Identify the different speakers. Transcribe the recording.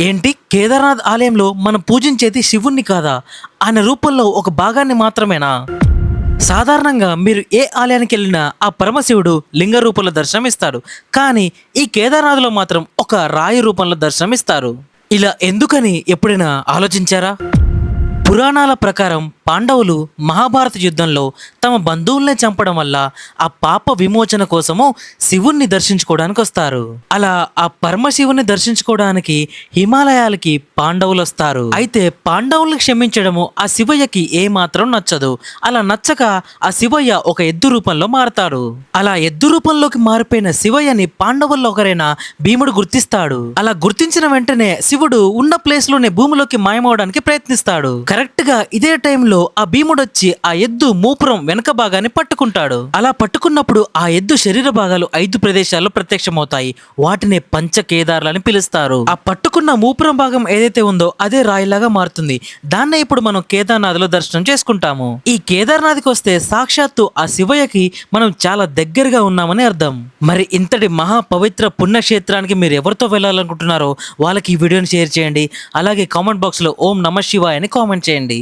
Speaker 1: ఏంటి కేదార్నాథ్ ఆలయంలో మనం పూజించేది శివుణ్ణి కాదా? ఆయన రూపంలో ఒక భాగాన్ని మాత్రమేనా? సాధారణంగా మీరు ఏ ఆలయానికి వెళ్ళినా ఆ పరమశివుడు లింగ రూపంలో దర్శనమిస్తాడు. కానీ ఈ కేదార్నాథ్లో మాత్రం ఒక రాయి రూపంలో దర్శనమిస్తారు. ఇలా ఎందుకని ఎప్పుడైనా ఆలోచించారా? పురాణాల ప్రకారం పాండవులు మహాభారత యుద్ధంలో తమ బంధువుల్ని చంపడం వల్ల ఆ పాప విమోచన కోసము శివుణ్ణి దర్శించుకోవడానికి వస్తారు. అలా ఆ పరమశివుని దర్శించుకోవడానికి హిమాలయాలకి పాండవులు వస్తారు. అయితే పాండవుల్ని క్షమించడము ఆ శివయ్యకి ఏమాత్రం నచ్చదు. అలా నచ్చక ఆ శివయ్య ఒక ఎద్దు రూపంలో మారతాడు. అలా ఎద్దు రూపంలోకి మారిపోయిన శివయ్యని పాండవుల్లో ఒకరైన భీముడు గుర్తిస్తాడు. అలా గుర్తించిన వెంటనే శివుడు ఉన్న ప్లేస్ లోనే భూమిలోకి మాయమవడానికి ప్రయత్నిస్తాడు. కరెక్ట్ గా ఇదే టైంలో ఆ భీముడు వచ్చి ఆ ఎద్దు మూపురం వెనక భాగాన్ని పట్టుకుంటాడు. అలా పట్టుకున్నప్పుడు ఆ ఎద్దు శరీర భాగాలు 5 ప్రదేశాల్లో ప్రత్యక్షమవుతాయి. వాటిని పంచకేదార్లని పిలుస్తారు. ఆ పట్టుకున్న మూపురం భాగం ఏదైతే ఉందో అదే రాయిలాగా మారుతుంది. దాన్నే ఇప్పుడు మనం కేదార్నాథ్ లో దర్శనం చేసుకుంటాము. ఈ కేదార్నాథ్కి వస్తే సాక్షాత్తు ఆ శివయ్యకి మనం చాలా దగ్గరగా ఉన్నామని అర్థం. మరి ఇంతటి మహా పవిత్ర పుణ్యక్షేత్రానికి మీరు ఎవరితో వెళ్ళాలనుకుంటున్నారో వాళ్ళకి ఈ వీడియోని షేర్ చేయండి. అలాగే కామెంట్ బాక్స్ లో ఓం నమః శివాయ అని కామెంట్ చేయండి.